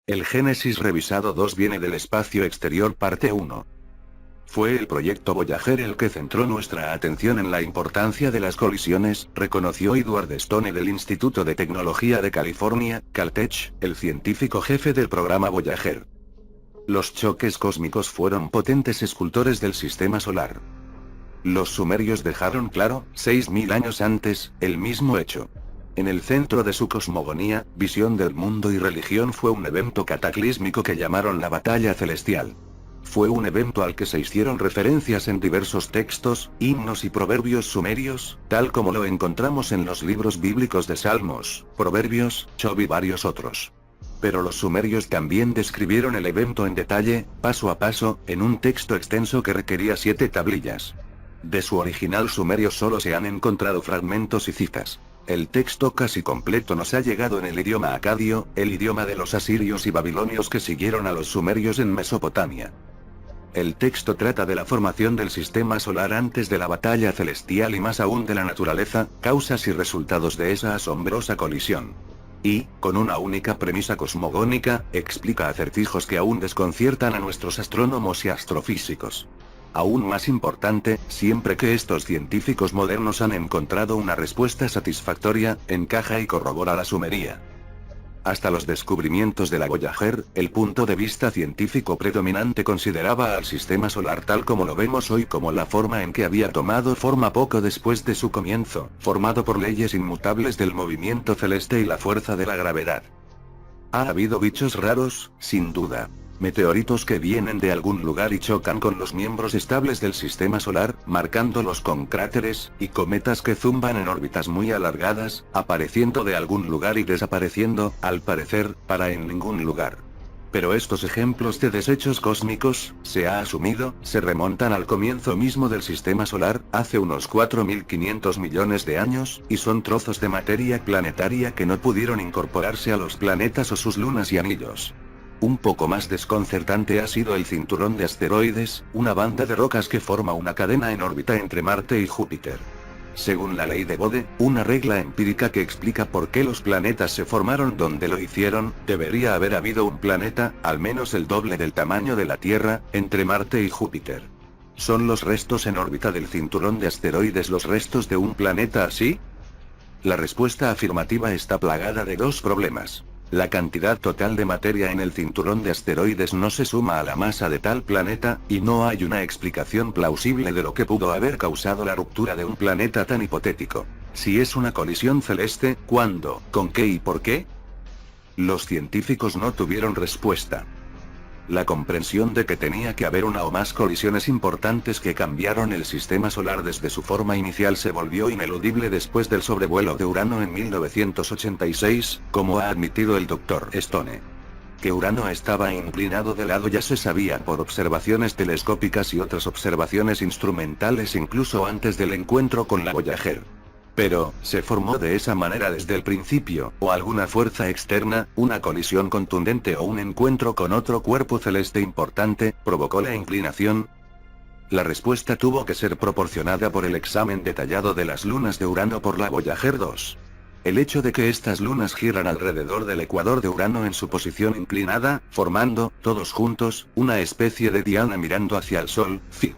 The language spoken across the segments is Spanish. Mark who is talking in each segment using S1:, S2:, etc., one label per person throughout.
S1: El Génesis revisado 2 viene del espacio exterior parte 1. Fue el proyecto Voyager el que centró nuestra atención en la importancia de las colisiones, reconoció Edward Stone del Instituto de Tecnología de California, Caltech, el científico jefe del programa Voyager. Los choques cósmicos fueron potentes escultores del sistema solar. Los sumerios dejaron claro, 6000 años antes, el mismo hecho. En el centro de su cosmogonía, visión del mundo y religión fue un evento cataclísmico que llamaron la Batalla Celestial. Fue un evento al que se hicieron referencias en diversos textos, himnos y proverbios sumerios, tal como lo encontramos en los libros bíblicos de Salmos, Proverbios, Job y varios otros. Pero los sumerios también describieron el evento en detalle, paso a paso, en un texto extenso que requería 7 tablillas. De su original sumerio solo se han encontrado fragmentos y citas. El texto casi completo nos ha llegado en el idioma acadio, el idioma de los asirios y babilonios que siguieron a los sumerios en Mesopotamia. El texto trata de la formación del sistema solar antes de la batalla celestial y más aún de la naturaleza, causas y resultados de esa asombrosa colisión. Y, con una única premisa cosmogónica, explica acertijos que aún desconciertan a nuestros astrónomos y astrofísicos. Aún más importante, siempre que estos científicos modernos han encontrado una respuesta satisfactoria, encaja y corrobora la sumería. Hasta los descubrimientos de la Voyager, el punto de vista científico predominante consideraba al sistema solar tal como lo vemos hoy como la forma en que había tomado forma poco después de su comienzo, formado por leyes inmutables del movimiento celeste y la fuerza de la gravedad. Ha habido bichos raros, sin duda. Meteoritos que vienen de algún lugar y chocan con los miembros estables del sistema solar, marcándolos con cráteres, y cometas que zumban en órbitas muy alargadas, apareciendo de algún lugar y desapareciendo, al parecer, para en ningún lugar. Pero estos ejemplos de desechos cósmicos, se ha asumido, se remontan al comienzo mismo del sistema solar, hace unos 4.500 millones de años, y son trozos de materia planetaria que no pudieron incorporarse a los planetas o sus lunas y anillos. Un poco más desconcertante ha sido el cinturón de asteroides, una banda de rocas que forma una cadena en órbita entre Marte y Júpiter. Según la ley de Bode, una regla empírica que explica por qué los planetas se formaron donde lo hicieron, debería haber habido un planeta, al menos el doble del tamaño de la Tierra, entre Marte y Júpiter. ¿Son los restos en órbita del cinturón de asteroides los restos de un planeta así? La respuesta afirmativa está plagada de 2 problemas. La cantidad total de materia en el cinturón de asteroides no se suma a la masa de tal planeta, y no hay una explicación plausible de lo que pudo haber causado la ruptura de un planeta tan hipotético. Si es una colisión celeste, ¿cuándo, con qué y por qué? Los científicos no tuvieron respuesta. La comprensión de que tenía que haber una o más colisiones importantes que cambiaron el sistema solar desde su forma inicial se volvió ineludible después del sobrevuelo de Urano en 1986, como ha admitido el Dr. Stone. Que Urano estaba inclinado de lado ya se sabía por observaciones telescópicas y otras observaciones instrumentales incluso antes del encuentro con la Voyager. Pero, ¿se formó de esa manera desde el principio, o alguna fuerza externa, una colisión contundente o un encuentro con otro cuerpo celeste importante, provocó la inclinación? La respuesta tuvo que ser proporcionada por el examen detallado de las lunas de Urano por la Voyager 2. El hecho de que estas lunas giran alrededor del ecuador de Urano en su posición inclinada, formando, todos juntos, una especie de diana mirando hacia el Sol, Fig.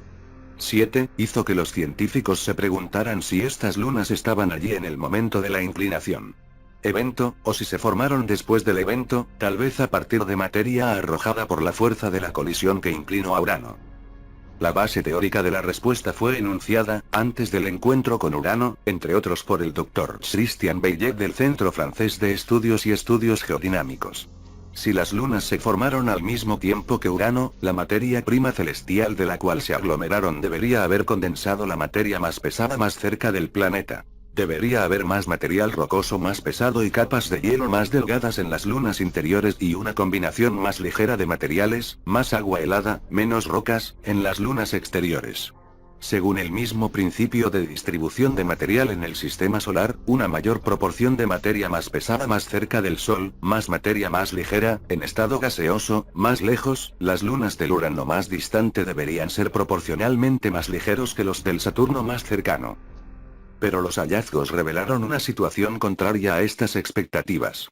S1: 7, hizo que los científicos se preguntaran si estas lunas estaban allí en el momento de la inclinación. Evento, o si se formaron después del evento, tal vez a partir de materia arrojada por la fuerza de la colisión que inclinó a Urano. La base teórica de la respuesta fue enunciada, antes del encuentro con Urano, entre otros por el Dr. Christian Baillet del Centro Francés de Estudios y Estudios Geodinámicos. Si las lunas se formaron al mismo tiempo que Urano, la materia prima celestial de la cual se aglomeraron debería haber condensado la materia más pesada más cerca del planeta. Debería haber más material rocoso más pesado y capas de hielo más delgadas en las lunas interiores y una combinación más ligera de materiales, más agua helada, menos rocas, en las lunas exteriores. Según el mismo principio de distribución de material en el sistema solar, una mayor proporción de materia más pesada más cerca del Sol, más materia más ligera, en estado gaseoso, más lejos, las lunas del Urano más distante deberían ser proporcionalmente más ligeros que los del Saturno más cercano. Pero los hallazgos revelaron una situación contraria a estas expectativas.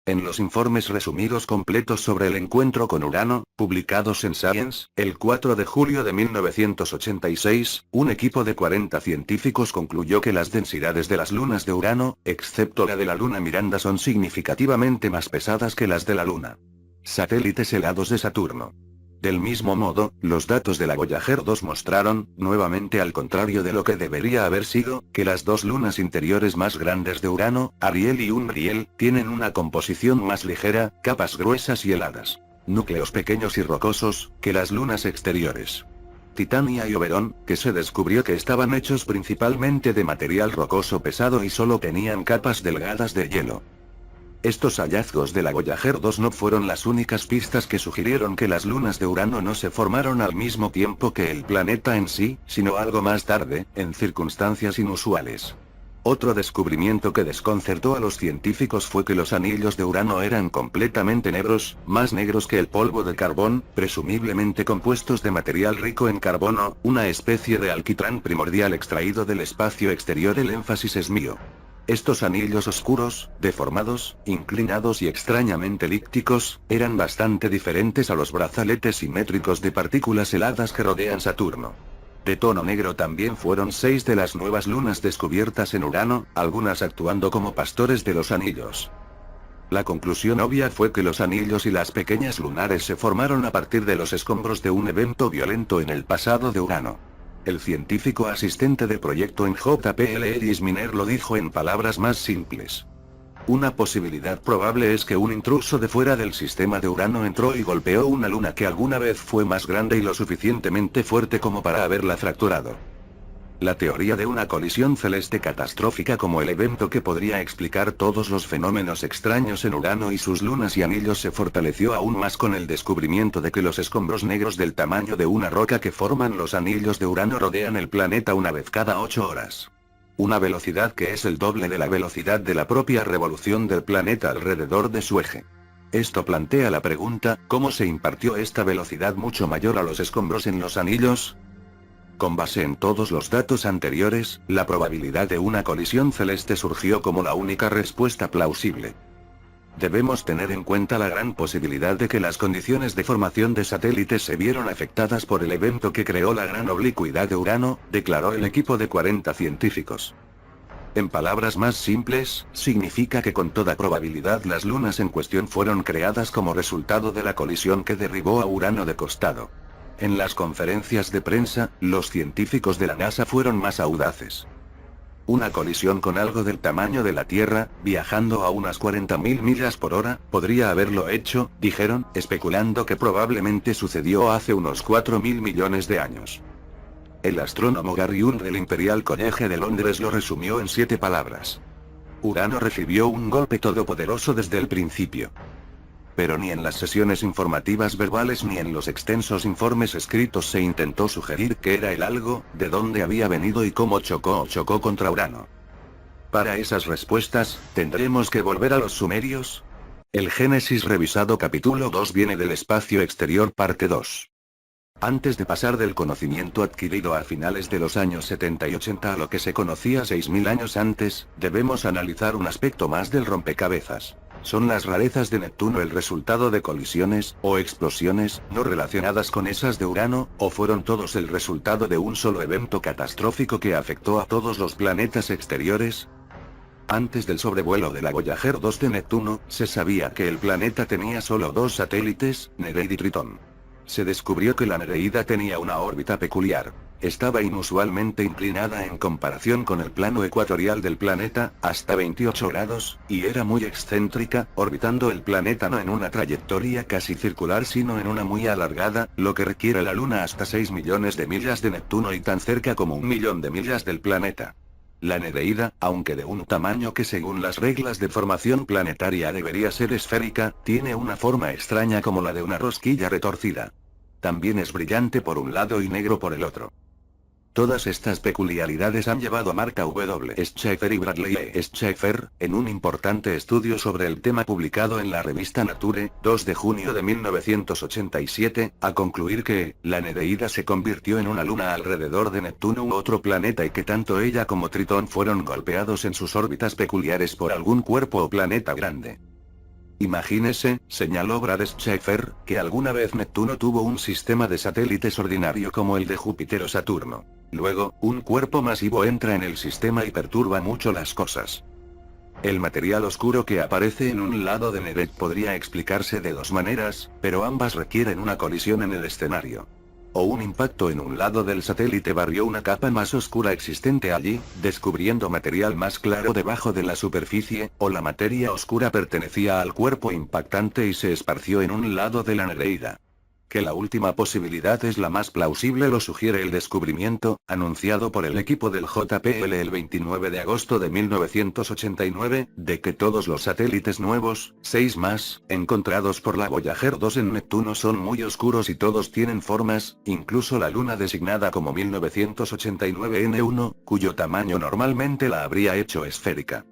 S1: En los informes resumidos completos sobre el encuentro con Urano, publicados en Science, el 4 de julio de 1986, un equipo de 40 científicos concluyó que las densidades de las lunas de Urano, excepto la de la luna Miranda, son significativamente más pesadas que las de la luna. Satélites helados de Saturno. Del mismo modo, los datos de la Voyager 2 mostraron, nuevamente al contrario de lo que debería haber sido, que las dos lunas interiores más grandes de Urano, Ariel y Umbriel, tienen una composición más ligera, capas gruesas y heladas. Núcleos pequeños y rocosos, que las lunas exteriores. Titania y Oberón, que se descubrió que estaban hechos principalmente de material rocoso pesado y solo tenían capas delgadas de hielo. Estos hallazgos de la Voyager 2 no fueron las únicas pistas que sugirieron que las lunas de Urano no se formaron al mismo tiempo que el planeta en sí, sino algo más tarde, en circunstancias inusuales. Otro descubrimiento que desconcertó a los científicos fue que los anillos de Urano eran completamente negros, más negros que el polvo de carbón, presumiblemente compuestos de material rico en carbono, una especie de alquitrán primordial extraído del espacio exterior. El énfasis es mío. Estos anillos oscuros, deformados, inclinados y extrañamente elípticos, eran bastante diferentes a los brazaletes simétricos de partículas heladas que rodean Saturno. De tono negro también fueron 6 de las nuevas lunas descubiertas en Urano, algunas actuando como pastores de los anillos. La conclusión obvia fue que los anillos y las pequeñas lunares se formaron a partir de los escombros de un evento violento en el pasado de Urano. El científico asistente de proyecto en JPL Ellis Miner lo dijo en palabras más simples. Una posibilidad probable es que un intruso de fuera del sistema de Urano entró y golpeó una luna que alguna vez fue más grande y lo suficientemente fuerte como para haberla fracturado. La teoría de una colisión celeste catastrófica como el evento que podría explicar todos los fenómenos extraños en Urano y sus lunas y anillos se fortaleció aún más con el descubrimiento de que los escombros negros del tamaño de una roca que forman los anillos de Urano rodean el planeta una vez cada 8 horas. Una velocidad que es el doble de la velocidad de la propia revolución del planeta alrededor de su eje. Esto plantea la pregunta, ¿cómo se impartió esta velocidad mucho mayor a los escombros en los anillos? Con base en todos los datos anteriores, la probabilidad de una colisión celeste surgió como la única respuesta plausible. Debemos tener en cuenta la gran posibilidad de que las condiciones de formación de satélites se vieron afectadas por el evento que creó la gran oblicuidad de Urano, declaró el equipo de 40 científicos. En palabras más simples, significa que con toda probabilidad las lunas en cuestión fueron creadas como resultado de la colisión que derribó a Urano de costado. En las conferencias de prensa, los científicos de la NASA fueron más audaces. Una colisión con algo del tamaño de la Tierra, viajando a unas 40.000 millas por hora, podría haberlo hecho, dijeron, especulando que probablemente sucedió hace unos 4.000 millones de años. El astrónomo Gary Hull del Imperial College de Londres lo resumió en 7 palabras. Urano recibió un golpe todopoderoso desde el principio. Pero ni en las sesiones informativas verbales ni en los extensos informes escritos se intentó sugerir qué era el algo, de dónde había venido y cómo chocó contra Urano. Para esas respuestas, ¿tendremos que volver a los sumerios? El Génesis revisado capítulo 2 viene del espacio exterior parte 2. Antes de pasar del conocimiento adquirido a finales de los años 70 y 80 a lo que se conocía 6.000 años antes, debemos analizar un aspecto más del rompecabezas. ¿Son las rarezas de Neptuno el resultado de colisiones, o explosiones, no relacionadas con esas de Urano, o fueron todos el resultado de un solo evento catastrófico que afectó a todos los planetas exteriores? Antes del sobrevuelo de la Voyager 2 de Neptuno, se sabía que el planeta tenía solo 2 satélites, Nereida y Tritón. Se descubrió que la Nereida tenía una órbita peculiar. Estaba inusualmente inclinada en comparación con el plano ecuatorial del planeta, hasta 28 grados, y era muy excéntrica, orbitando el planeta no en una trayectoria casi circular sino en una muy alargada, lo que requiere la Luna hasta 6 millones de millas de Neptuno y tan cerca como 1 millón de millas del planeta. La Nereida, aunque de un tamaño que según las reglas de formación planetaria debería ser esférica, tiene una forma extraña como la de una rosquilla retorcida. También es brillante por un lado y negro por el otro. Todas estas peculiaridades han llevado a Martha W. Schaeffer y Bradley E. Schaeffer, en un importante estudio sobre el tema publicado en la revista Nature, 2 de junio de 1987, a concluir que, la Nereida se convirtió en una luna alrededor de Neptuno u otro planeta y que tanto ella como Tritón fueron golpeados en sus órbitas peculiares por algún cuerpo o planeta grande. Imagínese, señaló Brad Schaeffer, que alguna vez Neptuno tuvo un sistema de satélites ordinario como el de Júpiter o Saturno. Luego, un cuerpo masivo entra en el sistema y perturba mucho las cosas. El material oscuro que aparece en un lado de Nereid podría explicarse de dos maneras, pero ambas requieren una colisión en el escenario. O un impacto en un lado del satélite barrió una capa más oscura existente allí, descubriendo material más claro debajo de la superficie, o la materia oscura pertenecía al cuerpo impactante y se esparció en un lado de la Nereida. Que la última posibilidad es la más plausible lo sugiere el descubrimiento, anunciado por el equipo del JPL el 29 de agosto de 1989, de que todos los satélites nuevos, 6 más, encontrados por la Voyager 2 en Neptuno son muy oscuros y todos tienen formas, incluso la luna designada como 1989 N1, cuyo tamaño normalmente la habría hecho esférica.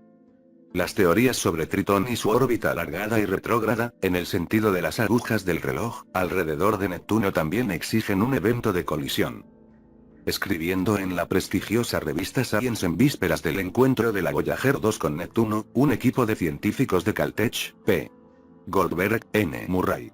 S1: Las teorías sobre Tritón y su órbita alargada y retrógrada, en el sentido de las agujas del reloj, alrededor de Neptuno también exigen un evento de colisión. Escribiendo en la prestigiosa revista Science en vísperas del encuentro de la Voyager 2 con Neptuno, un equipo de científicos de Caltech, P. Goldberg, N. Murray,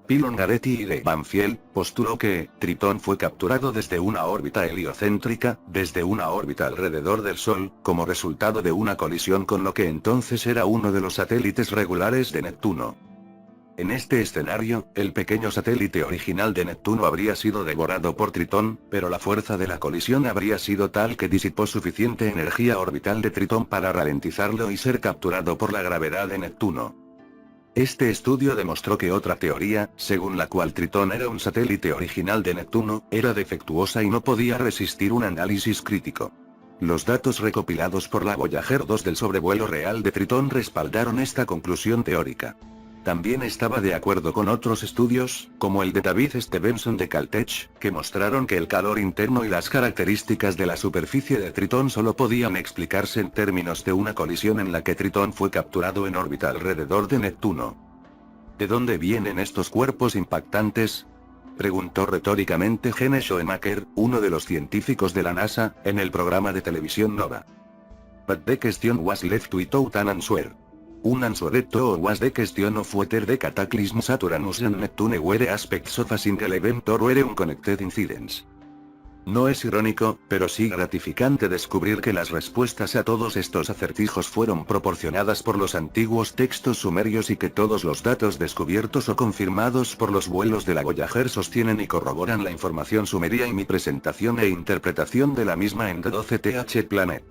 S1: P. Longaretti y de Banfield, postuló que Tritón fue capturado desde una órbita heliocéntrica, desde una órbita alrededor del Sol, como resultado de una colisión con lo que entonces era uno de los satélites regulares de Neptuno. En este escenario, el pequeño satélite original de Neptuno habría sido devorado por Tritón, pero la fuerza de la colisión habría sido tal que disipó suficiente energía orbital de Tritón para ralentizarlo y ser capturado por la gravedad de Neptuno. Este estudio demostró que otra teoría, según la cual Tritón era un satélite original de Neptuno, era defectuosa y no podía resistir un análisis crítico. Los datos recopilados por la Voyager 2 del sobrevuelo real de Tritón respaldaron esta conclusión teórica. También estaba de acuerdo con otros estudios, como el de David Stevenson de Caltech, que mostraron que el calor interno y las características de la superficie de Tritón solo podían explicarse en términos de una colisión en la que Tritón fue capturado en órbita alrededor de Neptuno. ¿De dónde vienen estos cuerpos impactantes?, preguntó retóricamente Gene Schoenmaker, uno de los científicos de la NASA, en el programa de televisión Nova. But the question was left without an answer. Un answer to was the question of whether the cataclysm Saturnus and Neptune were aspects of a single event or were unconnected incidents. No es irónico, pero sí gratificante descubrir que las respuestas a todos estos acertijos fueron proporcionadas por los antiguos textos sumerios y que todos los datos descubiertos o confirmados por los vuelos de la Voyager sostienen y corroboran la información sumeria y mi presentación e interpretación de la misma en The 12th Planet.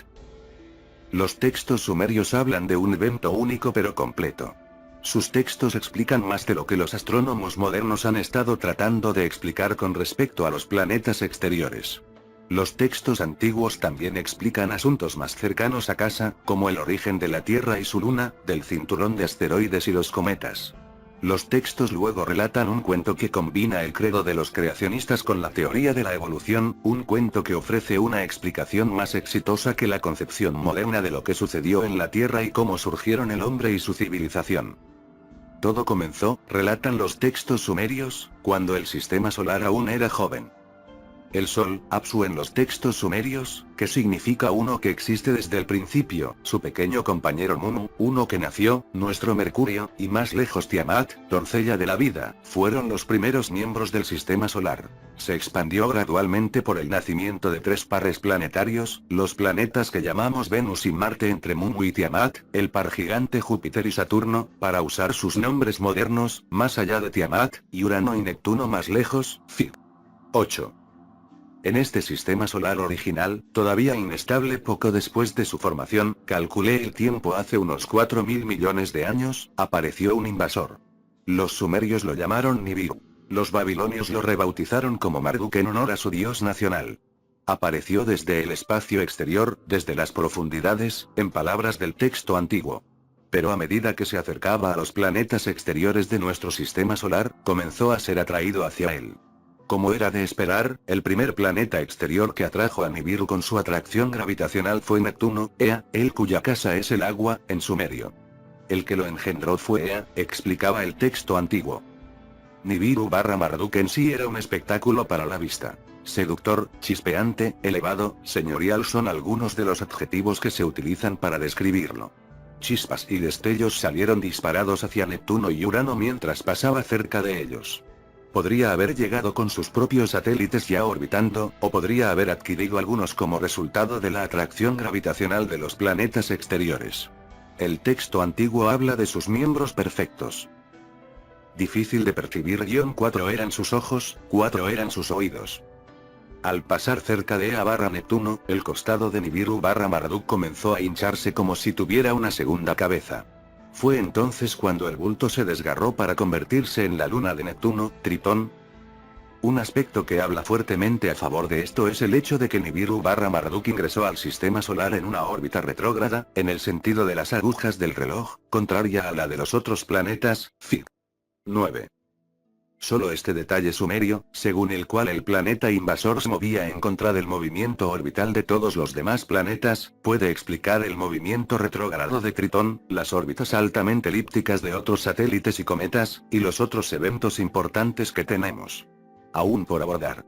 S1: Los textos sumerios hablan de un evento único pero completo. Sus textos explican más de lo que los astrónomos modernos han estado tratando de explicar con respecto a los planetas exteriores. Los textos antiguos también explican asuntos más cercanos a casa, como el origen de la Tierra y su luna, del cinturón de asteroides y los cometas. Los textos luego relatan un cuento que combina el credo de los creacionistas con la teoría de la evolución, un cuento que ofrece una explicación más exitosa que la concepción moderna de lo que sucedió en la Tierra y cómo surgieron el hombre y su civilización. Todo comenzó, relatan los textos sumerios, cuando el sistema solar aún era joven. El Sol, Apsu en los textos sumerios, que significa uno que existe desde el principio, su pequeño compañero Munu, uno que nació, nuestro Mercurio, y más lejos Tiamat, doncella de la vida, fueron los primeros miembros del sistema solar. Se expandió gradualmente por el nacimiento de 3 pares planetarios, los planetas que llamamos Venus y Marte entre Munu y Tiamat, el par gigante Júpiter y Saturno, para usar sus nombres modernos, más allá de Tiamat, y Urano y Neptuno más lejos, Fig. 8. En este sistema solar original, todavía inestable poco después de su formación, calculé el tiempo hace unos 4.000 millones de años, apareció un invasor. Los sumerios lo llamaron Nibiru. Los babilonios lo rebautizaron como Marduk en honor a su dios nacional. Apareció desde el espacio exterior, desde las profundidades, en palabras del texto antiguo. Pero a medida que se acercaba a los planetas exteriores de nuestro sistema solar, comenzó a ser atraído hacia él. Como era de esperar, el primer planeta exterior que atrajo a Nibiru con su atracción gravitacional fue Neptuno, Ea, el cuya casa es el agua, en sumerio. El que lo engendró fue Ea, explicaba el texto antiguo. Nibiru/Marduk en sí era un espectáculo para la vista. Seductor, chispeante, elevado, señorial son algunos de los adjetivos que se utilizan para describirlo. Chispas y destellos salieron disparados hacia Neptuno y Urano mientras pasaba cerca de ellos. Podría haber llegado con sus propios satélites ya orbitando, o podría haber adquirido algunos como resultado de la atracción gravitacional de los planetas exteriores. El texto antiguo habla de sus miembros perfectos. Difícil de percibir. 4 eran sus ojos, 4 eran sus oídos. Al pasar cerca de Ea/Neptuno, el costado de Nibiru/Marduk comenzó a hincharse como si tuviera una segunda cabeza. Fue entonces cuando el bulto se desgarró para convertirse en la luna de Neptuno, Tritón. Un aspecto que habla fuertemente a favor de esto es el hecho de que Nibiru/Marduk ingresó al sistema solar en una órbita retrógrada, en el sentido de las agujas del reloj, contraria a la de los otros planetas, Fig. 9. Solo este detalle sumerio, según el cual el planeta invasor se movía en contra del movimiento orbital de todos los demás planetas, puede explicar el movimiento retrógrado de Tritón, las órbitas altamente elípticas de otros satélites y cometas, y los otros eventos importantes que tenemos aún por abordar.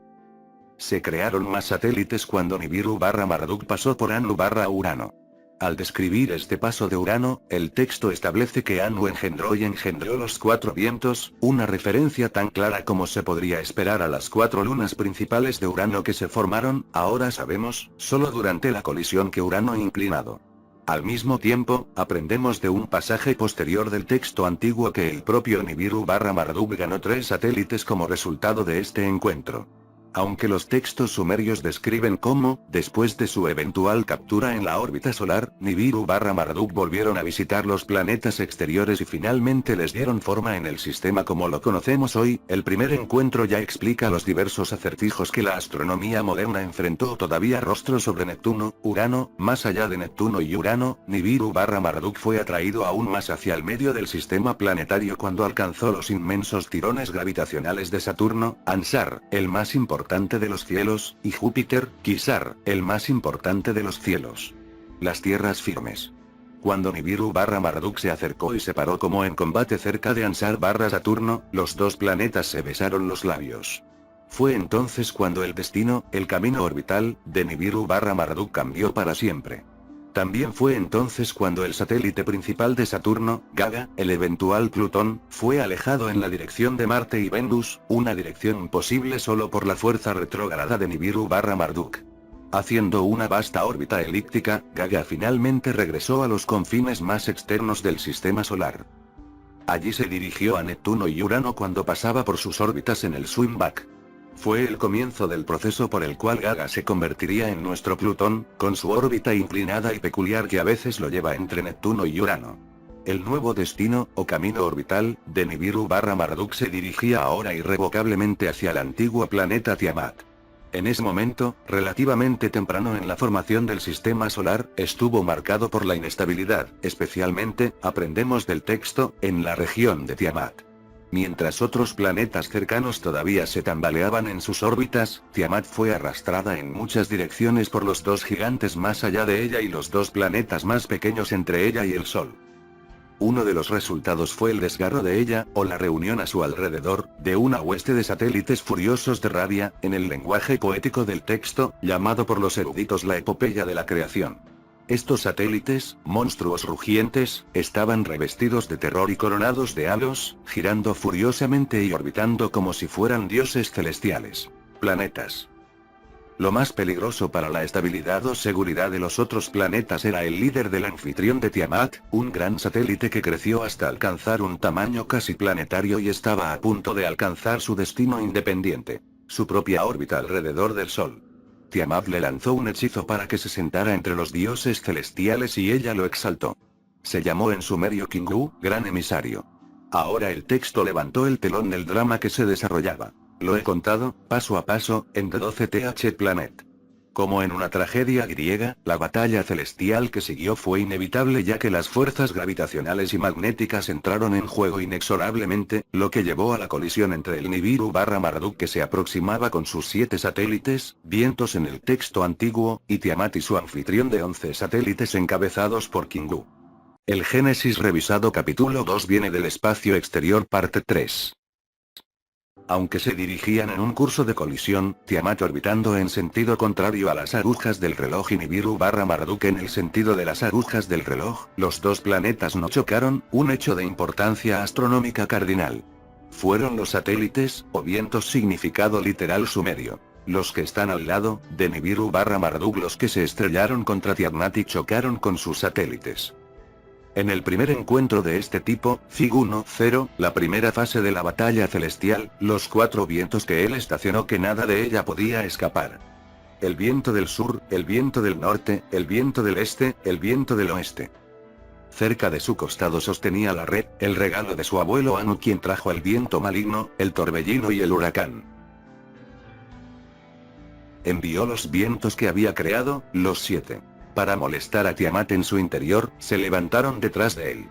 S1: Se crearon más satélites cuando Nibiru/Marduk pasó por Anu/Urano. Al describir este paso de Urano, el texto establece que Anu engendró los 4 vientos, una referencia tan clara como se podría esperar a las 4 lunas principales de Urano que se formaron, ahora sabemos, solo durante la colisión que Urano inclinado. Al mismo tiempo, aprendemos de un pasaje posterior del texto antiguo que el propio Nibiru/Marduk ganó 3 satélites como resultado de este encuentro. Aunque los textos sumerios describen cómo, después de su eventual captura en la órbita solar, Nibiru/Marduk volvieron a visitar los planetas exteriores y finalmente les dieron forma en el sistema como lo conocemos hoy, el primer encuentro ya explica los diversos acertijos que la astronomía moderna enfrentó. Todavía rostro sobre Neptuno, Urano. Más allá de Neptuno y Urano, Nibiru/Marduk fue atraído aún más hacia el medio del sistema planetario cuando alcanzó los inmensos tirones gravitacionales de Saturno, Ansar, el más importante de los cielos, y Júpiter, Quisar, el más importante de los cielos. Las tierras firmes. Cuando Nibiru/Marduk se acercó y se paró como en combate cerca de Ansar/Saturno, los dos planetas se besaron los labios. Fue entonces cuando el destino, el camino orbital, de Nibiru/Marduk cambió para siempre. También fue entonces cuando el satélite principal de Saturno, Gaga, el eventual Plutón, fue alejado en la dirección de Marte y Venus, una dirección posible solo por la fuerza retrógrada de Nibiru/Marduk. Haciendo una vasta órbita elíptica, Gaga finalmente regresó a los confines más externos del sistema solar. Allí se dirigió a Neptuno y Urano cuando pasaba por sus órbitas en el swingback. Fue el comienzo del proceso por el cual Gaga se convertiría en nuestro Plutón, con su órbita inclinada y peculiar que a veces lo lleva entre Neptuno y Urano. El nuevo destino, o camino orbital, de Nibiru/Marduk se dirigía ahora irrevocablemente hacia el antiguo planeta Tiamat. En ese momento, relativamente temprano en la formación del sistema solar, estuvo marcado por la inestabilidad, especialmente, aprendemos del texto, en la región de Tiamat. Mientras otros planetas cercanos todavía se tambaleaban en sus órbitas, Tiamat fue arrastrada en muchas direcciones por los dos gigantes más allá de ella y los dos planetas más pequeños entre ella y el Sol. Uno de los resultados fue el desgarro de ella, o la reunión a su alrededor, de una hueste de satélites furiosos de rabia, en el lenguaje poético del texto, llamado por los eruditos la epopeya de la creación. Estos satélites, monstruos rugientes, estaban revestidos de terror y coronados de halos, girando furiosamente y orbitando como si fueran dioses celestiales. Planetas. Lo más peligroso para la estabilidad o seguridad de los otros planetas era el líder del anfitrión de Tiamat, un gran satélite que creció hasta alcanzar un tamaño casi planetario y estaba a punto de alcanzar su destino independiente, su propia órbita alrededor del Sol. Tiamat le lanzó un hechizo para que se sentara entre los dioses celestiales y ella lo exaltó. Se llamó en sumerio Kingu, gran emisario. Ahora el texto levantó el telón del drama que se desarrollaba. Lo he contado, paso a paso, en The 12th Planet. Como en una tragedia griega, la batalla celestial que siguió fue inevitable ya que las fuerzas gravitacionales y magnéticas entraron en juego inexorablemente, lo que llevó a la colisión entre el Nibiru/Marduk que se aproximaba con sus 7 satélites, vientos en el texto antiguo, y Tiamat y su anfitrión de 11 satélites encabezados por Kingu. El Génesis revisado capítulo 2 viene del espacio exterior parte 3. Aunque se dirigían en un curso de colisión, Tiamat orbitando en sentido contrario a las agujas del reloj y Nibiru/Marduk en el sentido de las agujas del reloj, los dos planetas no chocaron, un hecho de importancia astronómica cardinal. Fueron los satélites, o vientos significado literal sumerio, los que están al lado de Nibiru/Marduk los que se estrellaron contra Tiamat y chocaron con sus satélites. En el primer encuentro de este tipo, Fig 1-0, la primera fase de la batalla celestial, los cuatro vientos que él estacionó que nada de ella podía escapar. El viento del sur, el viento del norte, el viento del este, el viento del oeste. Cerca de su costado sostenía la red, el regalo de su abuelo Anu quien trajo el viento maligno, el torbellino y el huracán. Envió los vientos que había creado, los 7. Para molestar a Tiamat en su interior, se levantaron detrás de él.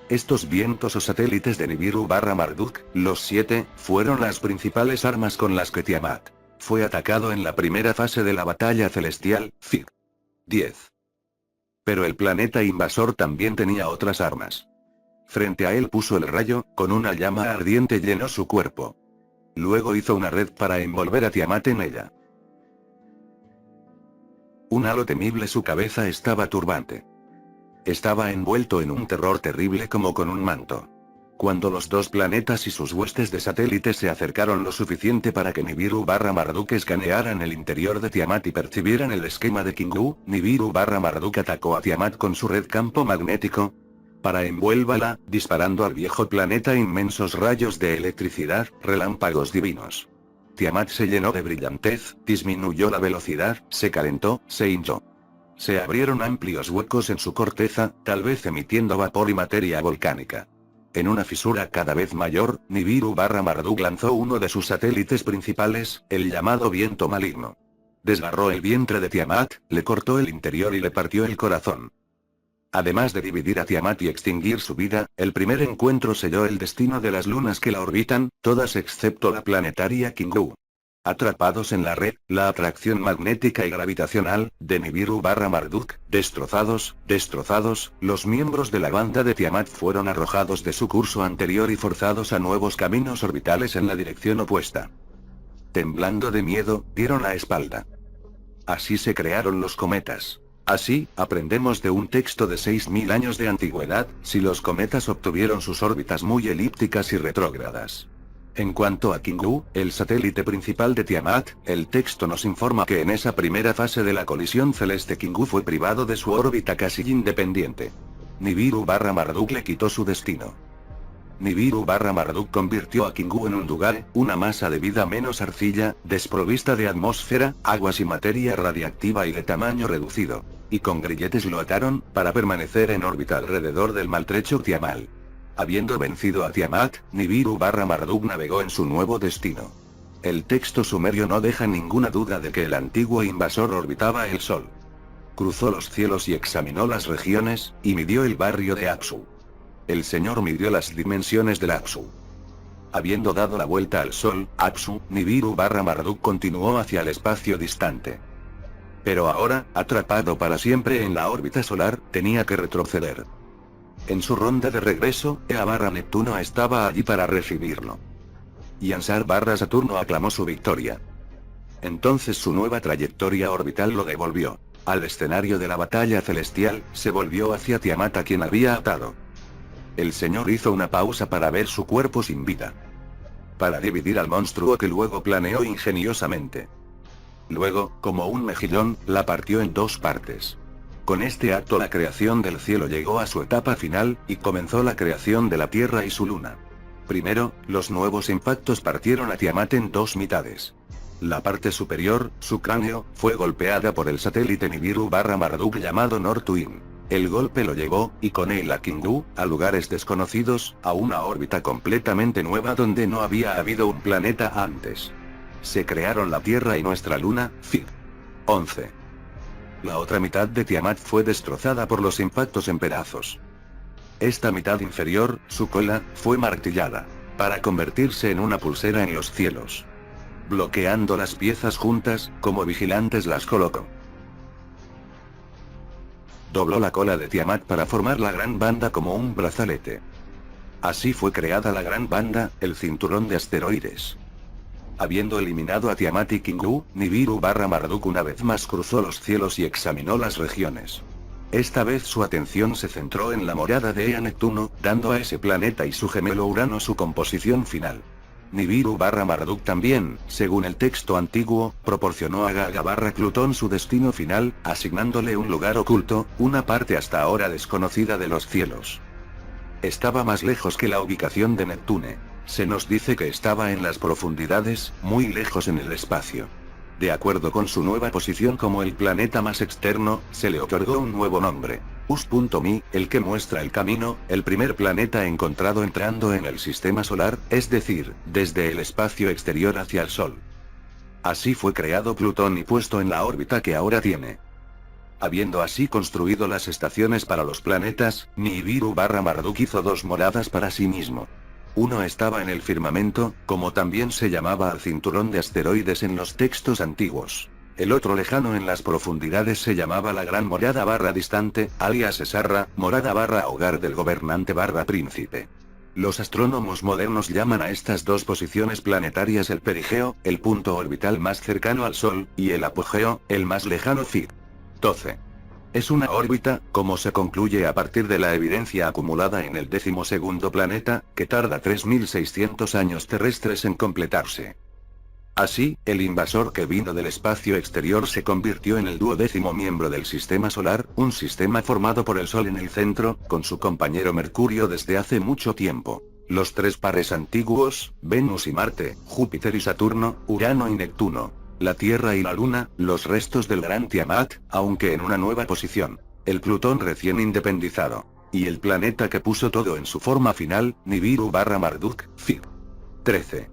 S1: Estos vientos o satélites de Nibiru/Marduk, los 7, fueron las principales armas con las que Tiamat fue atacado en la primera fase de la batalla celestial, Fig 10. Pero el planeta invasor también tenía otras armas. Frente a él puso el rayo, con una llama ardiente llenó su cuerpo. Luego hizo una red para envolver a Tiamat en ella. Un halo temible, su cabeza estaba turbante. Estaba envuelto en un terror terrible como con un manto. Cuando los dos planetas y sus huestes de satélites se acercaron lo suficiente para que Nibiru/Marduk escanearan el interior de Tiamat y percibieran el esquema de Kingu, Nibiru/Marduk atacó a Tiamat con su red campo magnético. Para envuélvala, disparando al viejo planeta inmensos rayos de electricidad, relámpagos divinos. Tiamat se llenó de brillantez, disminuyó la velocidad, se calentó, se hinchó. Se abrieron amplios huecos en su corteza, tal vez emitiendo vapor y materia volcánica. En una fisura cada vez mayor, Nibiru/Marduk lanzó uno de sus satélites principales, el llamado viento maligno. Desgarró el vientre de Tiamat, le cortó el interior y le partió el corazón. Además de dividir a Tiamat y extinguir su vida, el primer encuentro selló el destino de las lunas que la orbitan, todas excepto la planetaria Kingu. Atrapados en la red, la atracción magnética y gravitacional, de Nibiru/Marduk, destrozados, los miembros de la banda de Tiamat fueron arrojados de su curso anterior y forzados a nuevos caminos orbitales en la dirección opuesta. Temblando de miedo, dieron la espalda. Así se crearon los cometas. Así, aprendemos de un texto de 6000 años de antigüedad, si los cometas obtuvieron sus órbitas muy elípticas y retrógradas. En cuanto a Kingu, el satélite principal de Tiamat, el texto nos informa que en esa primera fase de la colisión celeste Kingu fue privado de su órbita casi independiente. Nibiru/Marduk le quitó su destino. Nibiru/Marduk convirtió a Kingu en un lugar, una masa de vida menos arcilla, desprovista de atmósfera, aguas y materia radiactiva y de tamaño reducido. Y con grilletes lo ataron, para permanecer en órbita alrededor del maltrecho Tiamat. Habiendo vencido a Tiamat, Nibiru/Marduk navegó en su nuevo destino. El texto sumerio no deja ninguna duda de que el antiguo invasor orbitaba el Sol. Cruzó los cielos y examinó las regiones, y midió el barrio de Apsu. El Señor midió las dimensiones del Apsu. Habiendo dado la vuelta al Sol, Apsu, Nibiru/Marduk continuó hacia el espacio distante. Pero ahora, atrapado para siempre en la órbita solar, tenía que retroceder. En su ronda de regreso, Ea/Neptuno estaba allí para recibirlo. Y Ansar/Saturno aclamó su victoria. Entonces su nueva trayectoria orbital lo devolvió al escenario de la batalla celestial, se volvió hacia Tiamat a quien había atado. El Señor hizo una pausa para ver su cuerpo sin vida. Para dividir al monstruo que luego planeó ingeniosamente. Luego, como un mejillón, la partió en dos partes. Con este acto la creación del cielo llegó a su etapa final, y comenzó la creación de la Tierra y su luna. Primero, los nuevos impactos partieron a Tiamat en dos mitades. La parte superior, su cráneo, fue golpeada por el satélite Nibiru/Marduk llamado Nortwin. El golpe lo llevó, y con él a Kingu, a lugares desconocidos, a una órbita completamente nueva donde no había habido un planeta antes. Se crearon la Tierra y nuestra luna, Fig 11. La otra mitad de Tiamat fue destrozada por los impactos en pedazos. Esta mitad inferior, su cola, fue martillada, para convertirse en una pulsera en los cielos. Bloqueando las piezas juntas, como vigilantes las colocó. Dobló la cola de Tiamat para formar la gran banda como un brazalete. Así fue creada la Gran Banda, el cinturón de asteroides. Habiendo eliminado a Tiamat y Kingu, Nibiru/Marduk una vez más cruzó los cielos y examinó las regiones. Esta vez su atención se centró en la morada de Ea Neptuno, dando a ese planeta y su gemelo Urano su composición final. Nibiru/Marduk también, según el texto antiguo, proporcionó a Gaga/Plutón su destino final, asignándole un lugar oculto, una parte hasta ahora desconocida de los cielos. Estaba más lejos que la ubicación de Neptune. Se nos dice que estaba en las profundidades, muy lejos en el espacio. De acuerdo con su nueva posición como el planeta más externo, se le otorgó un nuevo nombre. Us.Mi, el que muestra el camino, el primer planeta encontrado entrando en el sistema solar, es decir, desde el espacio exterior hacia el Sol. Así fue creado Plutón y puesto en la órbita que ahora tiene. Habiendo así construido las estaciones para los planetas, Nibiru/Marduk hizo dos moradas para sí mismo. Uno estaba en el firmamento, como también se llamaba al cinturón de asteroides en los textos antiguos. El otro lejano en las profundidades se llamaba la Gran Morada/Distante, alias Esarra, morada/hogar del gobernante/príncipe. Los astrónomos modernos llaman a estas dos posiciones planetarias el perigeo, el punto orbital más cercano al Sol, y el apogeo, el más lejano Fig. 12. Es una órbita, como se concluye a partir de la evidencia acumulada en el 12º planeta, que tarda 3600 años terrestres en completarse. Así, el invasor que vino del espacio exterior se convirtió en el 12º miembro del sistema solar, un sistema formado por el Sol en el centro, con su compañero Mercurio desde hace mucho tiempo. Los tres pares antiguos, Venus y Marte, Júpiter y Saturno, Urano y Neptuno. La Tierra y la Luna, los restos del gran Tiamat, aunque en una nueva posición. El Plutón recién independizado. Y el planeta que puso todo en su forma final, Nibiru/Marduk, Fig. 13.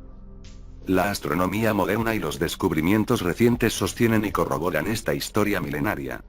S1: La astronomía moderna y los descubrimientos recientes sostienen y corroboran esta historia milenaria.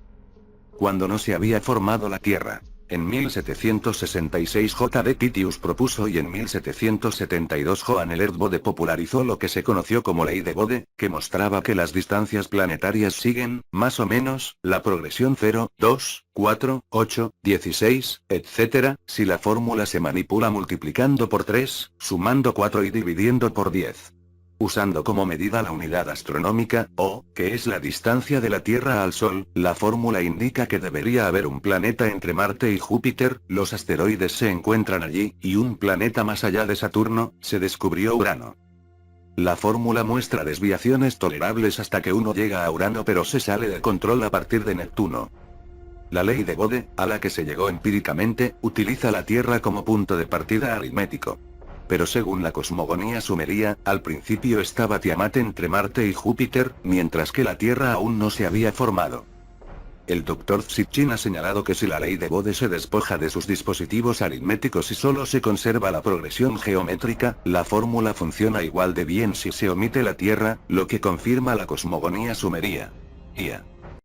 S1: Cuando no se había formado la Tierra. En 1766 J.B. Titius propuso y en 1772 Johann Elert Bode popularizó lo que se conoció como ley de Bode, que mostraba que las distancias planetarias siguen, más o menos, la progresión 0, 2, 4, 8, 16, etc., si la fórmula se manipula multiplicando por 3, sumando 4 y dividiendo por 10. Usando como medida la unidad astronómica, o, que es la distancia de la Tierra al Sol, la fórmula indica que debería haber un planeta entre Marte y Júpiter, los asteroides se encuentran allí, y un planeta más allá de Saturno, se descubrió Urano. La fórmula muestra desviaciones tolerables hasta que uno llega a Urano pero se sale de control a partir de Neptuno. La ley de Bode, a la que se llegó empíricamente, utiliza la Tierra como punto de partida aritmético. Pero según la cosmogonía sumeria, al principio estaba Tiamat entre Marte y Júpiter, mientras que la Tierra aún no se había formado. El Dr. Sitchin ha señalado que si la ley de Bode se despoja de sus dispositivos aritméticos y solo se conserva la progresión geométrica, la fórmula funciona igual de bien si se omite la Tierra, lo que confirma la cosmogonía sumeria. IA.